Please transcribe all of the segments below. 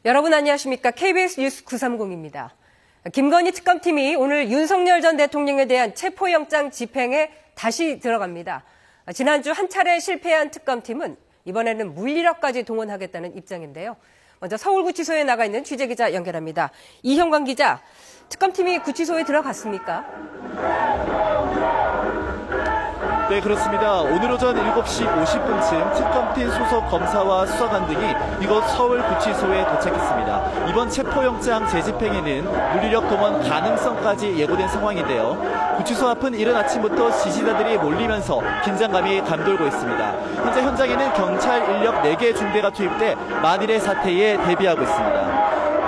여러분 안녕하십니까? KBS 뉴스 930입니다. 김건희 특검팀이 오늘 윤석열 전 대통령에 대한 체포영장 집행에 다시 들어갑니다. 지난주 한 차례 실패한 특검팀은 이번에는 물리력까지 동원하겠다는 입장인데요. 먼저 서울구치소에 나가 있는 취재기자 연결합니다. 이형광 기자, 특검팀이 구치소에 들어갔습니까? 네, 그렇습니다. 오늘 오전 7시 50분쯤 특검팀 소속 검사와 수사관 등이 이곳 서울구치소에 도착했습니다. 이번 체포영장 재집행에는 물리력 동원 가능성까지 예고된 상황인데요. 구치소 앞은 이른 아침부터 지지자들이 몰리면서 긴장감이 감돌고 있습니다. 현재 현장에는 경찰 인력 4개 중대가 투입돼 만일의 사태에 대비하고 있습니다.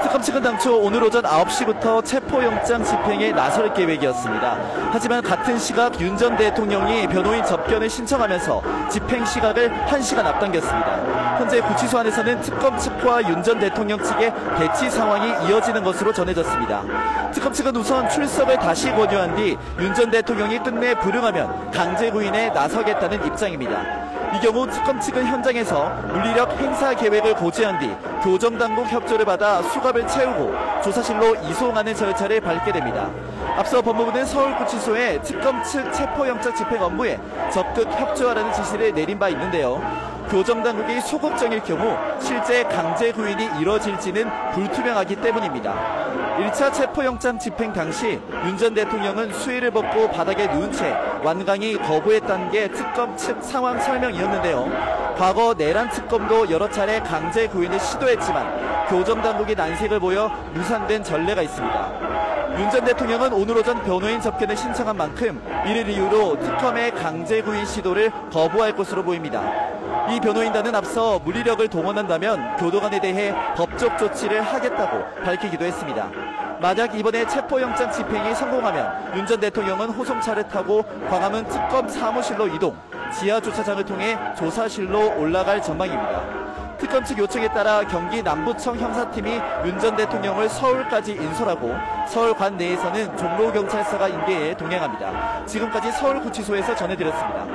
특검 측은 당초 오늘 오전 9시부터 체포영장 집행에 나설 계획이었습니다. 하지만 같은 시각 윤 전 대통령이 변호인 접견을 신청하면서 집행 시각을 1시간 앞당겼습니다. 현재 구치소 안에서는 특검 측과 윤 전 대통령 측의 대치 상황이 이어지는 것으로 전해졌습니다. 특검 측은 우선 출석을 다시 권유한 뒤 윤 전 대통령이 끝내 불응하면 강제 구인에 나서겠다는 입장입니다. 이 경우 특검 측은 현장에서 물리력 행사 계획을 고지한 뒤 교정당국 협조를 받아 수갑을 채우고 조사실로 이송하는 절차를 밟게 됩니다. 앞서 법무부는 서울구치소에 특검 측 체포영장 집행 업무에 적극 협조하라는 지시를 내린 바 있는데요. 교정당국이 소극적일 경우 실제 강제 구인이 이뤄질지는 불투명하기 때문입니다. 1차 체포영장 집행 당시 윤 전 대통령은 수의를 벗고 바닥에 누운 채 완강히 거부했다는 게 특검 측 상황 설명이었는데요. 과거 내란 특검도 여러 차례 강제 구인을 시도했지만 교정당국이 난색을 보여 무산된 전례가 있습니다. 윤 전 대통령은 오늘 오전 변호인 접견을 신청한 만큼 이를 이유로 특검의 강제 구인 시도를 거부할 것으로 보입니다. 이 변호인단은 앞서 물리력을 동원한다면 교도관에 대해 법적 조치를 하겠다고 밝히기도 했습니다. 만약 이번에 체포영장 집행이 성공하면 윤 전 대통령은 호송차를 타고 광화문 특검 사무실로 이동, 지하주차장을 통해 조사실로 올라갈 전망입니다. 특검 측 요청에 따라 경기 남부청 형사팀이 윤 전 대통령을 서울까지 인솔하고 서울 관 내에서는 종로경찰서가 인계해 동행합니다. 지금까지 서울구치소에서 전해드렸습니다.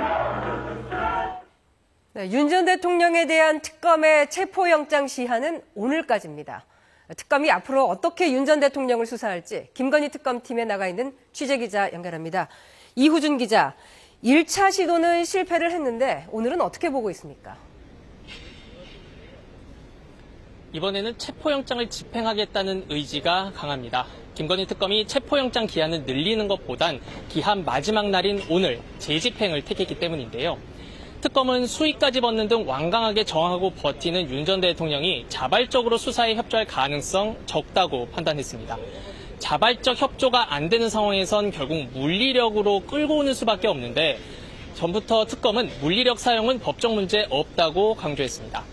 네, 윤 전 대통령에 대한 특검의 체포영장 시한은 오늘까지입니다. 특검이 앞으로 어떻게 윤 전 대통령을 수사할지 김건희 특검팀에 나가 있는 취재기자 연결합니다. 이후준 기자, 1차 시도는 실패를 했는데 오늘은 어떻게 보고 있습니까? 이번에는 체포영장을 집행하겠다는 의지가 강합니다. 김건희 특검이 체포영장 기한을 늘리는 것보단 기한 마지막 날인 오늘 재집행을 택했기 때문인데요. 특검은 수위까지 벗는 등 완강하게 저항하고 버티는 윤 전 대통령이 자발적으로 수사에 협조할 가능성 적다고 판단했습니다. 자발적 협조가 안 되는 상황에선 결국 물리력으로 끌고 오는 수밖에 없는데 전부터 특검은 물리력 사용은 법적 문제 없다고 강조했습니다.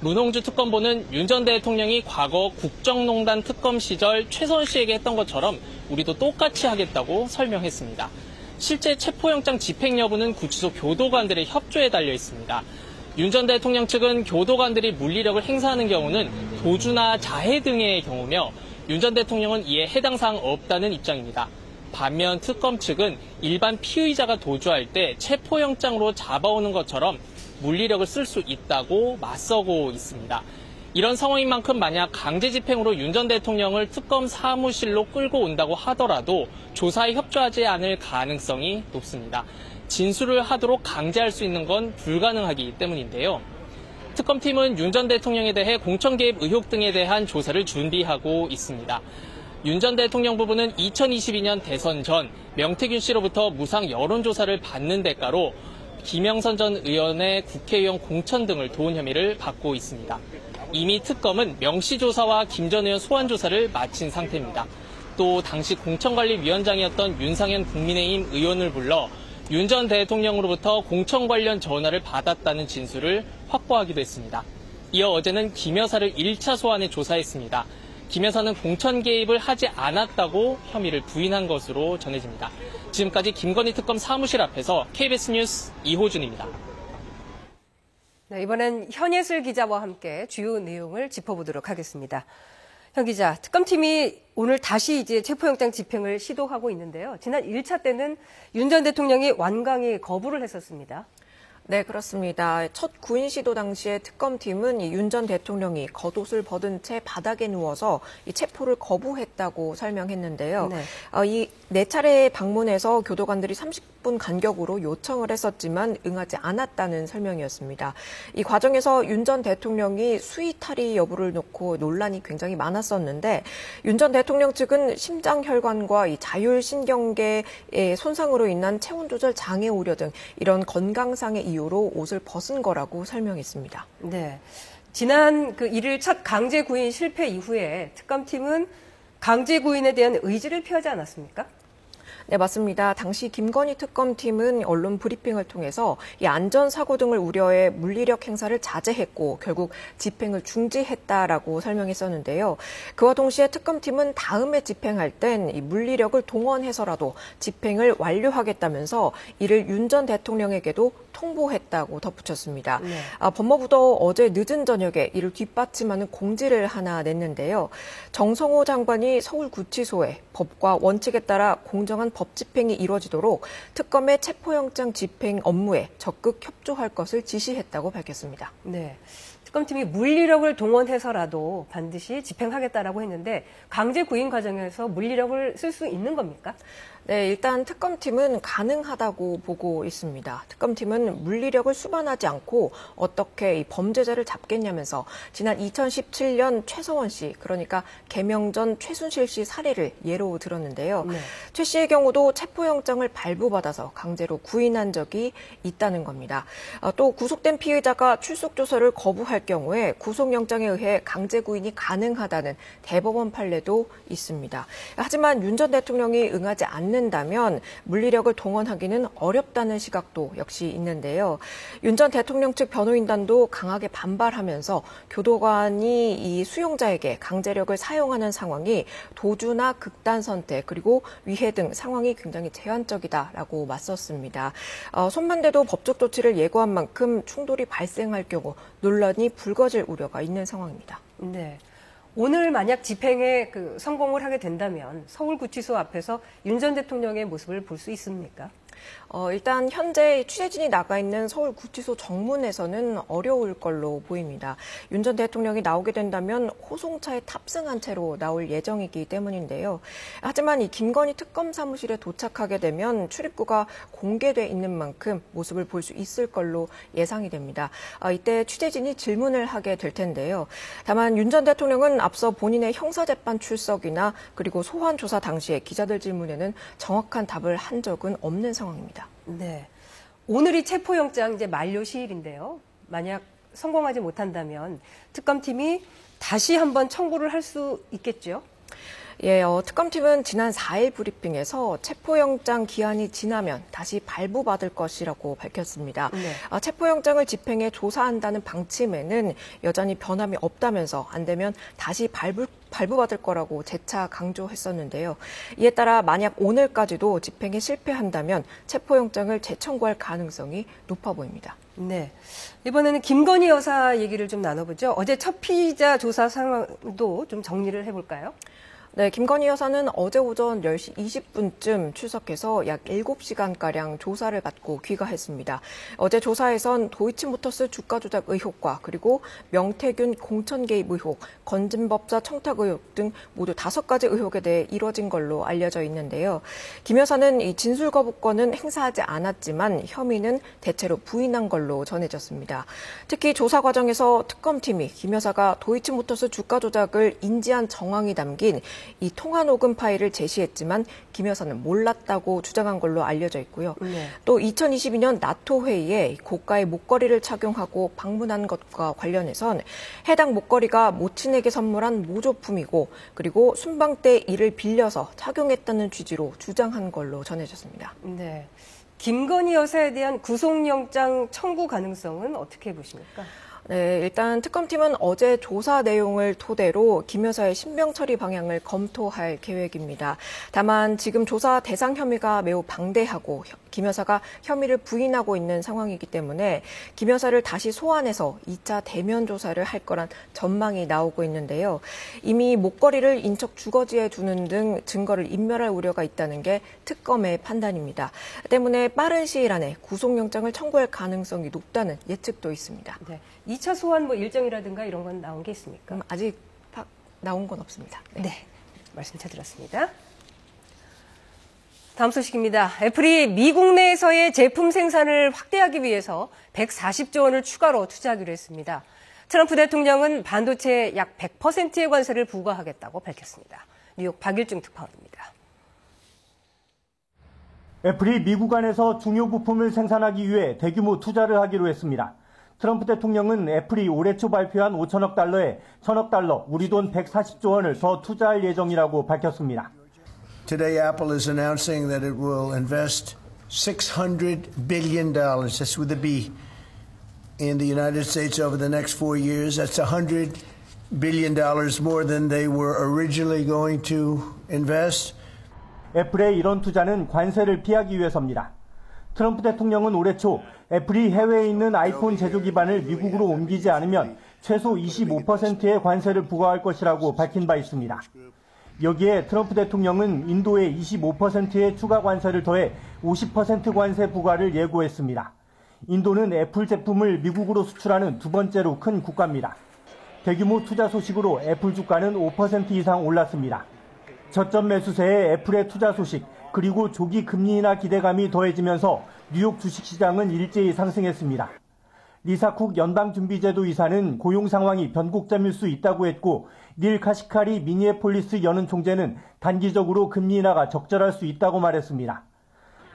문홍주 특검보는 윤 전 대통령이 과거 국정농단 특검 시절 최선 씨에게 했던 것처럼 우리도 똑같이 하겠다고 설명했습니다. 실제 체포영장 집행 여부는 구치소 교도관들의 협조에 달려 있습니다. 윤 전 대통령 측은 교도관들이 물리력을 행사하는 경우는 도주나 자해 등의 경우며 윤 전 대통령은 이에 해당 사항 없다는 입장입니다. 반면 특검 측은 일반 피의자가 도주할 때 체포영장으로 잡아오는 것처럼 물리력을 쓸 수 있다고 맞서고 있습니다. 이런 상황인 만큼 만약 강제 집행으로 윤 전 대통령을 특검 사무실로 끌고 온다고 하더라도 조사에 협조하지 않을 가능성이 높습니다. 진술을 하도록 강제할 수 있는 건 불가능하기 때문인데요. 특검팀은 윤 전 대통령에 대해 공천 개입 의혹 등에 대한 조사를 준비하고 있습니다. 윤 전 대통령 부부는 2022년 대선 전 명태균 씨로부터 무상 여론조사를 받는 대가로 김영선 전 의원의 국회의원 공천 등을 도운 혐의를 받고 있습니다. 이미 특검은 명시 조사와 김 전 의원 소환 조사를 마친 상태입니다. 또 당시 공천관리위원장이었던 윤상현 국민의힘 의원을 불러 윤 전 대통령으로부터 공천 관련 전화를 받았다는 진술을 확보하기도 했습니다. 이어 어제는 김 여사를 1차 소환해 조사했습니다. 김 여사는 공천 개입을 하지 않았다고 혐의를 부인한 것으로 전해집니다. 지금까지 김건희 특검 사무실 앞에서 KBS 뉴스 이호준입니다. 네, 이번엔 현예슬 기자와 함께 주요 내용을 짚어보도록 하겠습니다. 현 기자, 특검팀이 오늘 다시 이제 체포영장 집행을 시도하고 있는데요. 지난 1차 때는 윤 전 대통령이 완강히 거부를 했었습니다. 네, 그렇습니다. 첫 구인 시도 당시에 특검팀은 윤 전 대통령이 겉옷을 벗은 채 바닥에 누워서 이 체포를 거부했다고 설명했는데요. 네. 이 네 차례 방문해서 교도관들이 30분 간격으로 요청을 했었지만 응하지 않았다는 설명이었습니다. 이 과정에서 윤 전 대통령이 수의 탈의 여부를 놓고 논란이 굉장히 많았었는데 윤 전 대통령 측은 심장혈관과 이 자율신경계의 손상으로 인한 체온 조절 장애 우려 등 이런 건강상의 이유로 옷을 벗은 거라고 설명했습니다. 네. 지난 그 1일 첫 강제 구인 실패 이후에 특검팀은 강제 구인에 대한 의지를 표하지 않았습니까? 네, 맞습니다. 당시 김건희 특검팀은 언론 브리핑을 통해서 이 안전사고 등을 우려해 물리력 행사를 자제했고 결국 집행을 중지했다라고 설명했었는데요. 그와 동시에 특검팀은 다음에 집행할 땐 이 물리력을 동원해서라도 집행을 완료하겠다면서 이를 윤 전 대통령에게도 통보했다고 덧붙였습니다. 네. 법무부도 어제 늦은 저녁에 이를 뒷받침하는 공지를 하나 냈는데요. 정성호 장관이 서울구치소에 법과 원칙에 따라 공정한 법 집행이 이루어지도록 특검의 체포영장 집행 업무에 적극 협조할 것을 지시했다고 밝혔습니다. 네. 특검팀이 물리력을 동원해서라도 반드시 집행하겠다라고 했는데 강제 구인 과정에서 물리력을 쓸 수 있는 겁니까? 네, 일단 특검팀은 가능하다고 보고 있습니다. 특검팀은 물리력을 수반하지 않고 어떻게 이 범죄자를 잡겠냐면서 지난 2017년 최서원 씨, 그러니까 개명 전 최순실 씨 사례를 예로 들었는데요. 네. 최 씨의 경우도 체포영장을 발부받아서 강제로 구인한 적이 있다는 겁니다. 또 구속된 피의자가 출석 조서를 거부할 경우에 구속영장에 의해 강제 구인이 가능하다는 대법원 판례도 있습니다. 하지만 윤 전 대통령이 응하지 않는다면 물리력을 동원하기는 어렵다는 시각도 역시 있는데요. 윤 전 대통령 측 변호인단도 강하게 반발하면서 교도관이 이 수용자에게 강제력을 사용하는 상황이 도주나 극단 선택 그리고 위해 등 상황이 굉장히 제한적이다라고 맞섰습니다. 손만 대도 법적 조치를 예고한 만큼 충돌이 발생할 경우 논란이 불거질 우려가 있는 상황입니다. 네. 오늘 만약 집행에 성공을 하게 된다면 서울구치소 앞에서 윤 전 대통령의 모습을 볼 수 있습니까? 일단 현재 취재진이 나가 있는 서울구치소 정문에서는 어려울 걸로 보입니다. 윤 전 대통령이 나오게 된다면 호송차에 탑승한 채로 나올 예정이기 때문인데요. 하지만 이 김건희 특검 사무실에 도착하게 되면 출입구가 공개돼 있는 만큼 모습을 볼 수 있을 걸로 예상이 됩니다. 이때 취재진이 질문을 하게 될 텐데요. 다만 윤 전 대통령은 앞서 본인의 형사재판 출석이나 그리고 소환 조사 당시에 기자들 질문에는 정확한 답을 한 적은 없는 상황입니다. 네. 오늘이 체포영장 이제 만료 시일인데요. 만약 성공하지 못한다면 특검팀이 다시 한번 청구를 할 수 있겠죠? 예, 특검팀은 지난 4일 브리핑에서 체포영장 기한이 지나면 다시 발부받을 것이라고 밝혔습니다. 네. 체포영장을 집행해 조사한다는 방침에는 여전히 변함이 없다면서 안 되면 다시 발부받을 거라고 재차 강조했었는데요. 이에 따라 만약 오늘까지도 집행에 실패한다면 체포영장을 재청구할 가능성이 높아 보입니다. 네. 이번에는 김건희 여사 얘기를 좀 나눠보죠. 어제 첫 피의자 조사 상황도 좀 정리를 해볼까요? 네, 김건희 여사는 어제 오전 10시 20분쯤 출석해서 약 7시간가량 조사를 받고 귀가했습니다. 어제 조사에선 도이치모터스 주가 조작 의혹과 그리고 명태균 공천 개입 의혹, 건진법사 청탁 의혹 등 모두 5가지 의혹에 대해 이뤄진 걸로 알려져 있는데요. 김 여사는 이 진술 거부권은 행사하지 않았지만 혐의는 대체로 부인한 걸로 전해졌습니다. 특히 조사 과정에서 특검팀이 김 여사가 도이치모터스 주가 조작을 인지한 정황이 담긴 이 통화 녹음 파일을 제시했지만 김 여사는 몰랐다고 주장한 걸로 알려져 있고요. 네. 또 2022년 나토 회의에 고가의 목걸이를 착용하고 방문한 것과 관련해선 해당 목걸이가 모친에게 선물한 모조품이고 그리고 순방 때 이를 빌려서 착용했다는 취지로 주장한 걸로 전해졌습니다. 네. 김건희 여사에 대한 구속영장 청구 가능성은 어떻게 보십니까? 네, 일단 특검팀은 어제 조사 내용을 토대로 김 여사의 신병 처리 방향을 검토할 계획입니다. 다만 지금 조사 대상 혐의가 매우 방대하고 김 여사가 혐의를 부인하고 있는 상황이기 때문에 김 여사를 다시 소환해서 2차 대면 조사를 할 거란 전망이 나오고 있는데요. 이미 목걸이를 인척 주거지에 두는 등 증거를 인멸할 우려가 있다는 게 특검의 판단입니다. 때문에 빠른 시일 안에 구속영장을 청구할 가능성이 높다는 예측도 있습니다. 네. 2차 소환 일정이라든가 이런 건 나온 게 있습니까? 아직 나온 건 없습니다. 네. 말씀 잘 들었습니다. 다음 소식입니다. 애플이 미국 내에서의 제품 생산을 확대하기 위해서 140조 원을 추가로 투자하기로 했습니다. 트럼프 대통령은 반도체에 약 100%의 관세를 부과하겠다고 밝혔습니다. 뉴욕 박일중 특파원입니다. 애플이 미국 안에서 중요 부품을 생산하기 위해 대규모 투자를 하기로 했습니다. 트럼프 대통령은 애플이 올해 초 발표한 5천억 달러에 1천억 달러, 우리 돈 140조 원을 더 투자할 예정이라고 밝혔습니다. Today, Apple is announcing that it will invest $600 billion, that's with a B, in the United States over the next 4 years. That's $100 billion more than they were originally going to invest. 애플의 이런 투자는 관세를 피하기 위해서입니다. 트럼프 대통령은 올해 초 애플이 해외에 있는 아이폰 제조 기반을 미국으로 옮기지 않으면 최소 25%의 관세를 부과할 것이라고 밝힌 바 있습니다. 여기에 트럼프 대통령은 인도에 25%의 추가 관세를 더해 50% 관세 부과를 예고했습니다. 인도는 애플 제품을 미국으로 수출하는 두 번째로 큰 국가입니다. 대규모 투자 소식으로 애플 주가는 5% 이상 올랐습니다. 저점 매수세에 애플의 투자 소식, 그리고 조기 금리 인하 기대감이 더해지면서 뉴욕 주식시장은 일제히 상승했습니다. 리사 쿡 연방준비제도 이사는 고용 상황이 변곡점일 수 있다고 했고, 닐 카시카리 미니애폴리스 연은 총재는 단기적으로 금리 인하가 적절할 수 있다고 말했습니다.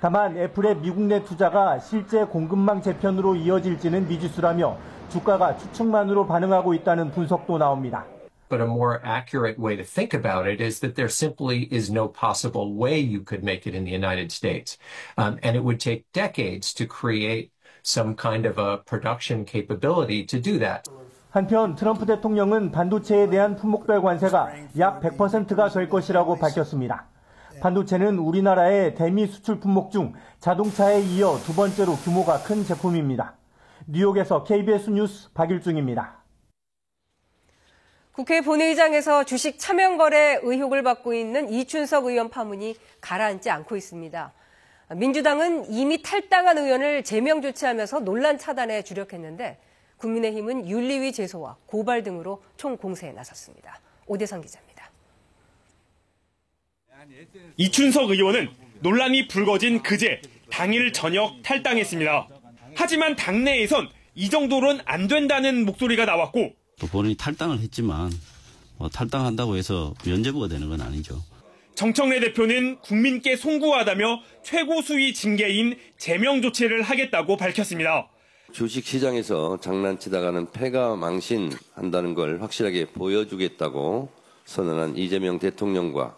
다만 애플의 미국 내 투자가 실제 공급망 재편으로 이어질지는 미지수라며 주가가 추측만으로 반응하고 있다는 분석도 나옵니다. But a more accurate way to think about it is that there simply is no possible way you could make it in the United States. And it would take decades to create some kind of a production capability to do that. 한편 트럼프 대통령은 반도체에 대한 품목별 관세가 약 100%가 될 것이라고 밝혔습니다. 반도체는 우리나라의 대미 수출 품목 중 자동차에 이어 두 번째로 규모가 큰 제품입니다. 뉴욕에서 KBS 뉴스 박일중입니다. 국회 본회의장에서 주식 차명 거래 의혹을 받고 있는 이춘석 의원 파문이 가라앉지 않고 있습니다. 민주당은 이미 탈당한 의원을 제명 조치하면서 논란 차단에 주력했는데 국민의힘은 윤리위 제소와 고발 등으로 총공세에 나섰습니다. 오대성 기자입니다. 이춘석 의원은 논란이 불거진 그제 당일 저녁 탈당했습니다. 하지만 당내에선 이 정도로는 안 된다는 목소리가 나왔고 본인이 탈당을 했지만 탈당한다고 해서 면죄부가 되는 건 아니죠. 정청래 대표는 국민께 송구하다며 최고 수위 징계인 제명 조치를 하겠다고 밝혔습니다. 주식시장에서 장난치다가는 패가 망신한다는 걸 확실하게 보여주겠다고 선언한 이재명 대통령과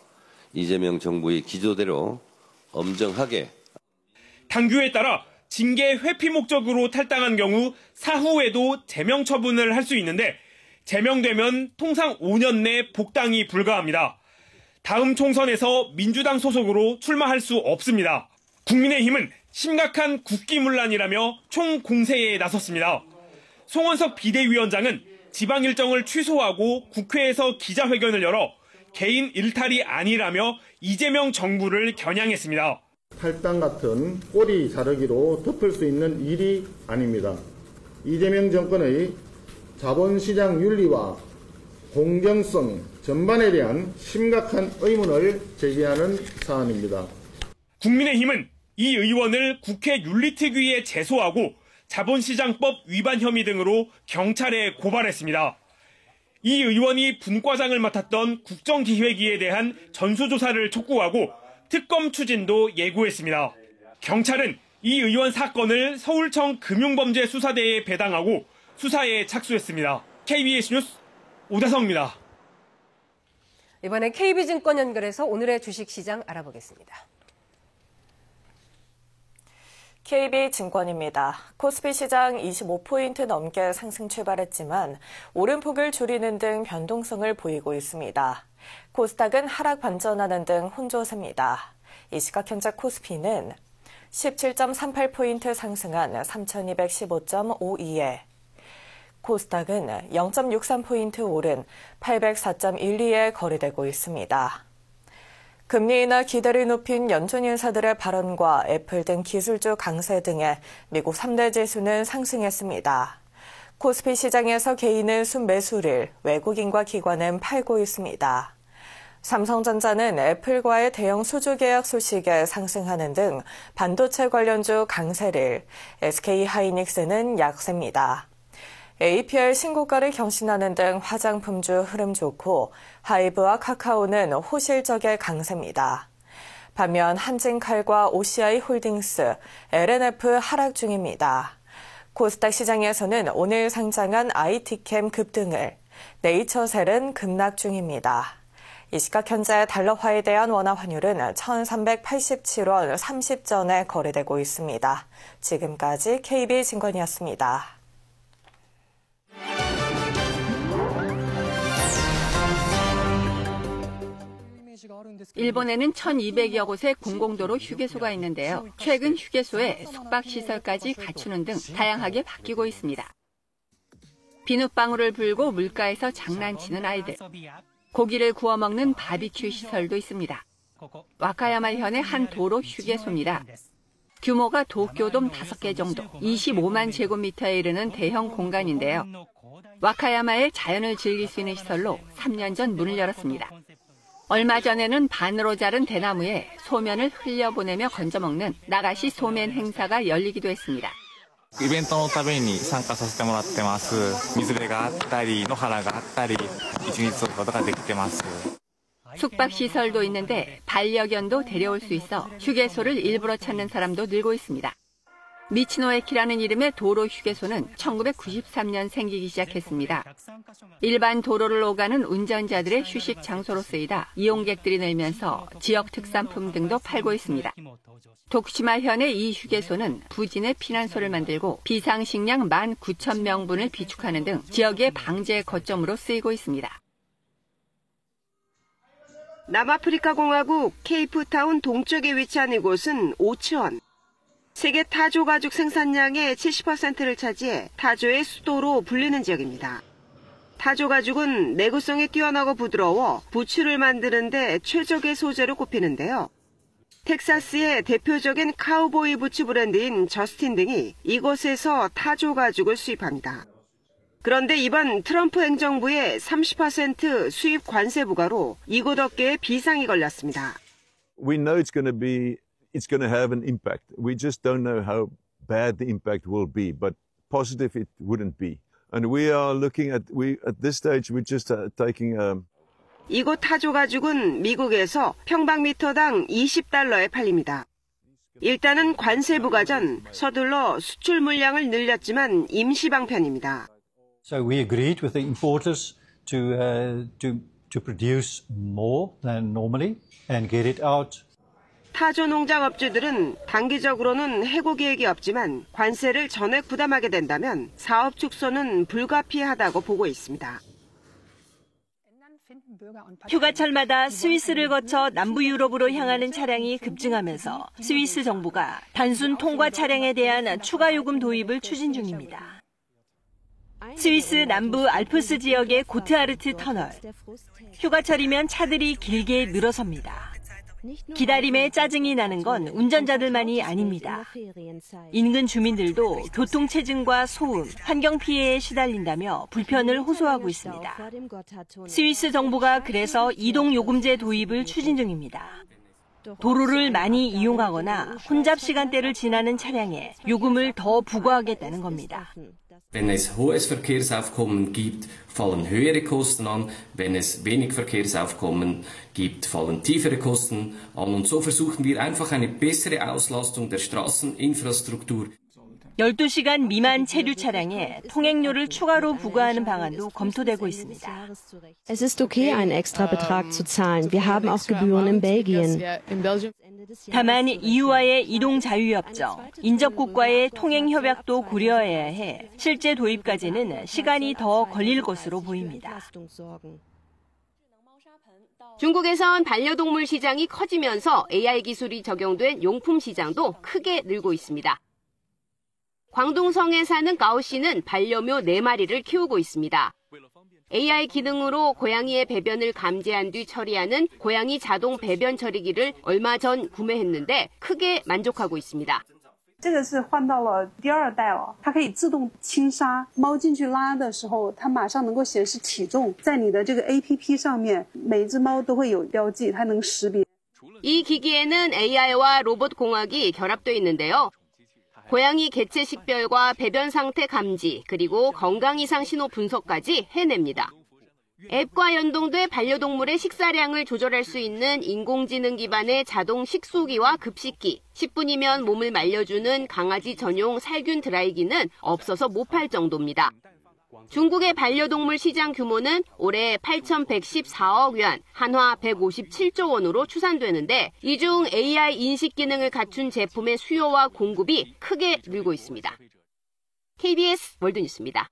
이재명 정부의 기조대로 엄정하게 당규에 따라 징계 회피 목적으로 탈당한 경우 사후에도 제명 처분을 할 수 있는데 제명되면 통상 5년 내 복당이 불가합니다. 다음 총선에서 민주당 소속으로 출마할 수 없습니다. 국민의힘은 심각한 국기문란이라며 총공세에 나섰습니다. 송원석 비대위원장은 지방 일정을 취소하고 국회에서 기자회견을 열어 개인 일탈이 아니라며 이재명 정부를 겨냥했습니다. 탈당 같은 꼬리 자르기로 덮을 수 있는 일이 아닙니다. 이재명 정권의 자본시장 윤리와 공정성 전반에 대한 심각한 의문을 제기하는 사안입니다. 국민의힘은 이 의원을 국회 윤리특위에 제소하고 자본시장법 위반 혐의 등으로 경찰에 고발했습니다. 이 의원이 분과장을 맡았던 국정기획위에 대한 전수조사를 촉구하고 특검 추진도 예고했습니다. 경찰은 이 의원 사건을 서울청 금융범죄수사대에 배당하고 수사에 착수했습니다. KBS 뉴스 오다성입니다. 이번엔 KB증권 연결해서 오늘의 주식시장 알아보겠습니다. KB증권입니다. 코스피 시장 25포인트 넘게 상승 출발했지만 오름폭을 줄이는 등 변동성을 보이고 있습니다. 코스닥은 하락 반전하는 등 혼조세입니다. 이 시각 현재 코스피는 17.38포인트 상승한 3215.52에 코스닥은 0.63포인트 오른 804.12에 거래되고 있습니다. 금리 인하 기대를 높인 연준 인사들의 발언과 애플 등 기술주 강세 등에 미국 3대 지수는 상승했습니다. 코스피 시장에서 개인은 순매수를, 외국인과 기관은 팔고 있습니다. 삼성전자는 애플과의 대형 수주 계약 소식에 상승하는 등 반도체 관련주 강세를, SK하이닉스는 약세입니다. APL 신고가를 경신하는 등 화장품주 흐름 좋고 하이브와 카카오는 호실적의 강세입니다. 반면 한진칼과 OCI 홀딩스, LNF 하락 중입니다. 코스닥 시장에서는 오늘 상장한 IT캠 급등을, 네이처셀은 급락 중입니다. 이 시각 현재 달러화에 대한 원화 환율은 1387원 30전에 거래되고 있습니다. 지금까지 KB증권이었습니다. 일본에는 1200여 곳의 공공도로 휴게소가 있는데요. 최근 휴게소에 숙박시설까지 갖추는 등 다양하게 바뀌고 있습니다. 비눗방울을 불고 물가에서 장난치는 아이들, 고기를 구워 먹는 바비큐 시설도 있습니다. 와카야마현의 한 도로 휴게소입니다. 규모가 도쿄돔 5개 정도, 25만 제곱미터에 이르는 대형 공간인데요. 와카야마의 자연을 즐길 수 있는 시설로 3년 전 문을 열었습니다. 얼마 전에는 반으로 자른 대나무에 소면을 흘려보내며 건져먹는 나가시 소면 행사가 열리기도 했습니다. イベントのために参加させてもらってます。水辺があったり、野原があったり、一日過ごすことができてます。 숙박시설도 있는데 반려견도 데려올 수 있어 휴게소를 일부러 찾는 사람도 늘고 있습니다. 미치노에키라는 이름의 도로 휴게소는 1993년 생기기 시작했습니다. 일반 도로를 오가는 운전자들의 휴식 장소로 쓰이다 이용객들이 늘면서 지역 특산품 등도 팔고 있습니다. 도쿠시마현의 이 휴게소는 부진의 피난소를 만들고 비상식량 19,000명분을 비축하는 등 지역의 방제 거점으로 쓰이고 있습니다. 남아프리카 공화국 케이프타운 동쪽에 위치한 이곳은 오츠원. 세계 타조 가죽 생산량의 70%를 차지해 타조의 수도로 불리는 지역입니다. 타조 가죽은 내구성이 뛰어나고 부드러워 부츠를 만드는 데 최적의 소재로 꼽히는데요. 텍사스의 대표적인 카우보이 부츠 브랜드인 저스틴 등이 이곳에서 타조 가죽을 수입합니다. 그런데 이번 트럼프 행정부의 30% 수입 관세 부과로 이곳 업계에 비상이 걸렸습니다. We know it's going to have an impact. We just don't know how bad the impact will be, but positive it wouldn't be. And we are looking at this stage we're just taking 이곳 타조 가죽은 미국에서 평방미터당 $20에 팔립니다. 일단은 관세 부과 전 서둘러 수출 물량을 늘렸지만 임시 방편입니다. So we agreed with the importers to produce more than normally and get it out. 타조 농장 업주들은 단기적으로는 해고 계획이 없지만 관세를 전액 부담하게 된다면 사업 축소는 불가피하다고 보고 있습니다. 휴가철마다 스위스를 거쳐 남부 유럽으로 향하는 차량이 급증하면서 스위스 정부가 단순 통과 차량에 대한 추가 요금 도입을 추진 중입니다. 스위스 남부 알프스 지역의 고트하르트 터널. 휴가철이면 차들이 길게 늘어섭니다. 기다림에 짜증이 나는 건 운전자들만이 아닙니다. 인근 주민들도 교통체증과 소음, 환경피해에 시달린다며 불편을 호소하고 있습니다. 스위스 정부가 그래서 이동요금제 도입을 추진 중입니다. 도로를 많이 이용하거나 혼잡 시간대를 지나는 차량에 요금을 더 부과하겠다는 겁니다. Wenn es hohes Verkehrsaufkommen gibt, fallen höhere Kosten an. Wenn es wenig Verkehrsaufkommen gibt, fallen tiefere Kosten an. Und so versuchen wir einfach eine bessere Auslastung der Straßeninfrastruktur. 12시간 미만 체류 차량에 통행료를 추가로 부과하는 방안도 검토되고 있습니다. Es ist okay, einen Extrabetrag zu zahlen. Wir haben auch Gebühren in Belgien. 다만 EU와의 이동 자유협정, 인접국과의 통행 협약도 고려해야 해 실제 도입까지는 시간이 더 걸릴 것으로 보입니다. 중국에선 반려동물 시장이 커지면서 AI 기술이 적용된 용품 시장도 크게 늘고 있습니다. 광둥성에 사는 가오 씨는 반려묘 4마리를 키우고 있습니다. AI 기능으로 고양이의 배변을 감지한 뒤 처리하는 고양이 자동 배변 처리기를 얼마 전 구매했는데 크게 만족하고 있습니다. 这个是换到了第2代了，它可以自动清沙，猫进去拉的时候，它马上能够显示体重，在你的这个 APP 上面，每只猫都会有标记，它能识别。 이 기기에는 AI와 로봇 공학이 결합되어 있는데요. 고양이 개체 식별과 배변 상태 감지, 그리고 건강 이상 신호 분석까지 해냅니다. 앱과 연동돼 반려동물의 식사량을 조절할 수 있는 인공지능 기반의 자동 식수기와 급식기, 10분이면 몸을 말려주는 강아지 전용 살균 드라이기는 없어서 못 팔 정도입니다. 중국의 반려동물 시장 규모는 올해 8,114억 yuan, 한화 157조 원으로 추산되는데 이 중 AI 인식 기능을 갖춘 제품의 수요와 공급이 크게 늘고 있습니다. KBS 월드뉴스입니다.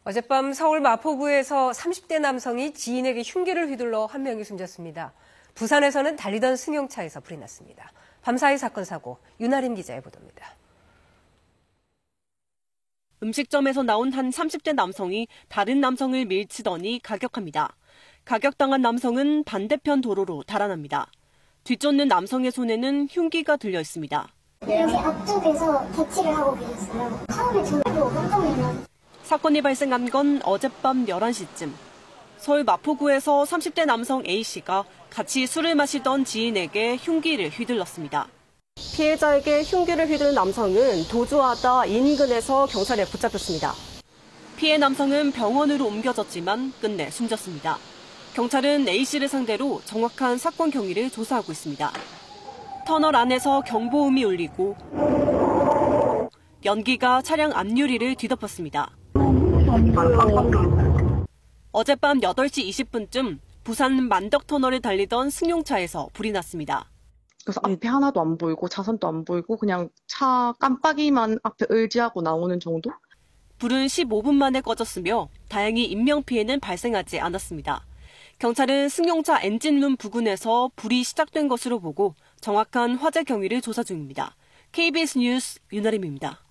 어젯밤 서울 마포구에서 30대 남성이 지인에게 흉기를 휘둘러 한 명이 숨졌습니다. 부산에서는 달리던 승용차에서 불이 났습니다. 밤사이 사건 사고, 윤아림 기자의 보도입니다. 음식점에서 나온 한 30대 남성이 다른 남성을 밀치더니 가격합니다. 가격당한 남성은 반대편 도로로 달아납니다. 뒤쫓는 남성의 손에는 흉기가 들려 있습니다. 여기 앞쪽에서 대치를 하고 계셨어요. 처음에 저도 깜짝 놀랐어요. 사건이 발생한 건 어젯밤 11시쯤. 서울 마포구에서 30대 남성 A씨가 같이 술을 마시던 지인에게 흉기를 휘둘렀습니다. 피해자에게 흉기를 휘두른 남성은 도주하다 인근에서 경찰에 붙잡혔습니다. 피해 남성은 병원으로 옮겨졌지만 끝내 숨졌습니다. 경찰은 A씨를 상대로 정확한 사건 경위를 조사하고 있습니다. 터널 안에서 경보음이 울리고 연기가 차량 앞유리를 뒤덮었습니다. 어젯밤 8시 20분쯤 부산 만덕터널을 달리던 승용차에서 불이 났습니다. 그래서 앞에 하나도 안 보이고 차선도 안 보이고 그냥 차 깜빡이만 앞에 의지하고 나오는 정도? 불은 15분 만에 꺼졌으며 다행히 인명피해는 발생하지 않았습니다. 경찰은 승용차 엔진룸 부근에서 불이 시작된 것으로 보고 정확한 화재 경위를 조사 중입니다. KBS 뉴스 윤아림입니다.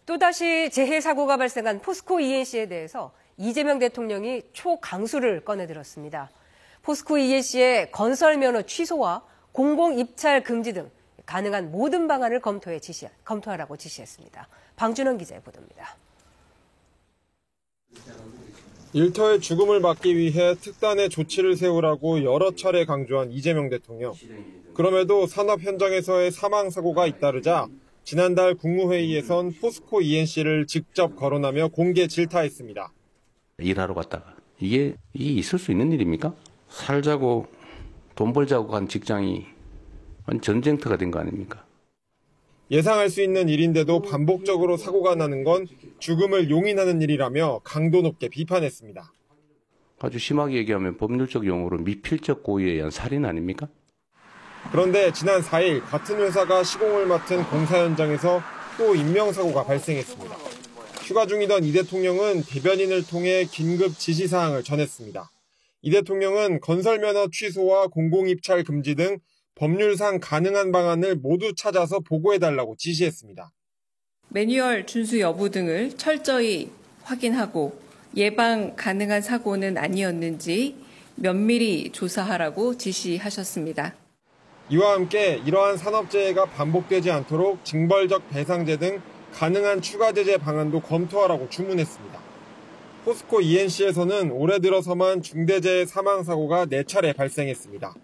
또다시 재해 사고가 발생한 포스코 ENC에 대해서 이재명 대통령이 초강수를 꺼내들었습니다. 포스코 ENC의 건설 면허 취소와 공공 입찰 금지 등 가능한 모든 방안을 검토하라고 지시했습니다. 방준원 기자의 보도입니다. 일터의 죽음을 막기 위해 특단의 조치를 세우라고 여러 차례 강조한 이재명 대통령. 그럼에도 산업 현장에서의 사망 사고가 잇따르자 지난달 국무회의에선 포스코 ENC를 직접 거론하며 공개 질타했습니다. 일하러 갔다가 이게 있을 수 있는 일입니까? 살자고 돈 벌자고 간 직장이 전쟁터가 된 거 아닙니까? 예상할 수 있는 일인데도 반복적으로 사고가 나는 건 죽음을 용인하는 일이라며 강도 높게 비판했습니다. 아주 심하게 얘기하면 법률적 용어로 미필적 고의에 의한 살인 아닙니까? 그런데 지난 4일 같은 회사가 시공을 맡은 공사 현장에서 또 인명사고가 발생했습니다. 휴가 중이던 이 대통령은 대변인을 통해 긴급 지시사항을 전했습니다. 이 대통령은 건설면허 취소와 공공입찰 금지 등 법률상 가능한 방안을 모두 찾아서 보고해달라고 지시했습니다. 매뉴얼 준수 여부 등을 철저히 확인하고 예방 가능한 사고는 아니었는지 면밀히 조사하라고 지시하셨습니다. 이와 함께 이러한 산업재해가 반복되지 않도록 징벌적 배상제 등 가능한 추가 제재 방안도 검토하라고 주문했습니다. 포스코 ENC에서는 올해 들어서만 중대재해 사망사고가 4차례 발생했습니다.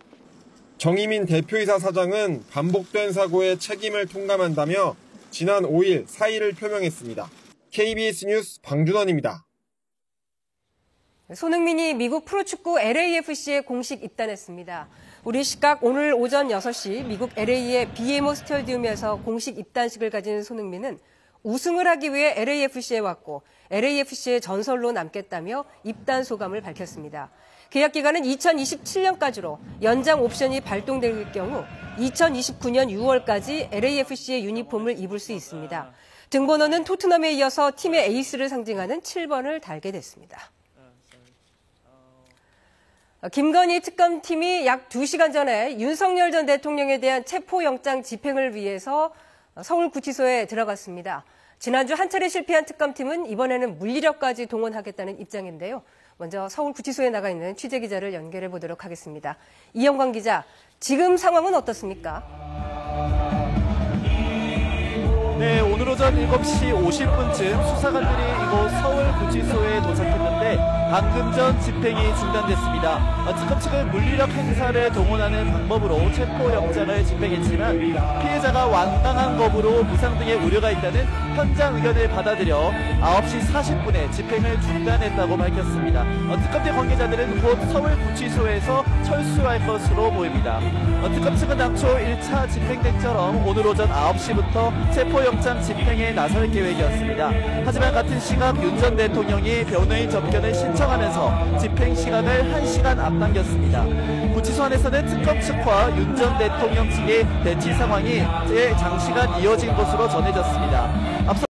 정희민 대표이사 사장은 반복된 사고의 책임을 통감한다며 지난 5일 사의를 표명했습니다. KBS 뉴스 방준원입니다. 손흥민이 미국 프로축구 LAFC에 공식 입단했습니다. 우리 시각 오늘 오전 6시 미국 LA의 BMO 스타디움에서 공식 입단식을 가진 손흥민은 우승을 하기 위해 LAFC에 왔고 LAFC의 전설로 남겠다며 입단 소감을 밝혔습니다. 계약 기간은 2027년까지로 연장 옵션이 발동될 경우 2029년 6월까지 LAFC의 유니폼을 입을 수 있습니다. 등번호는 토트넘에 이어서 팀의 에이스를 상징하는 7번을 달게 됐습니다. 김건희 특검팀이 약 2시간 전에 윤석열 전 대통령에 대한 체포영장 집행을 위해서 서울구치소에 들어갔습니다. 지난주 한 차례 실패한 특검팀은 이번에는 물리력까지 동원하겠다는 입장인데요. 먼저 서울구치소에 나가 있는 취재기자를 연결해 보도록 하겠습니다. 이영광 기자, 지금 상황은 어떻습니까? 네, 오늘 오전 7시 50분쯤 수사관들이 이곳 서울구치소에 도착했는데 방금 전 집행이 중단됐습니다. 특검 측은 물리력 행사를 동원하는 방법으로 체포영장을 집행했지만 피해자가 완강한 법으로 부상 등의 우려가 있다는 현장 의견을 받아들여 9시 40분에 집행을 중단했다고 밝혔습니다. 특검대 관계자들은 곧 서울구치소에서 철수할 것으로 보입니다. 특검 측은 당초 1차 집행 때처럼 오늘 오전 9시부터 체포영장 집행에 나설 계획이었습니다. 하지만 같은 시각 윤 전 대통령이 변호인 접견을 신청하면서 집행 시간을 1시간 앞당겼습니다. 구치소 안에서는 특검 측과 윤 전 대통령 측의 대치 상황이 장시간 이어진 것으로 전해졌습니다. 앞서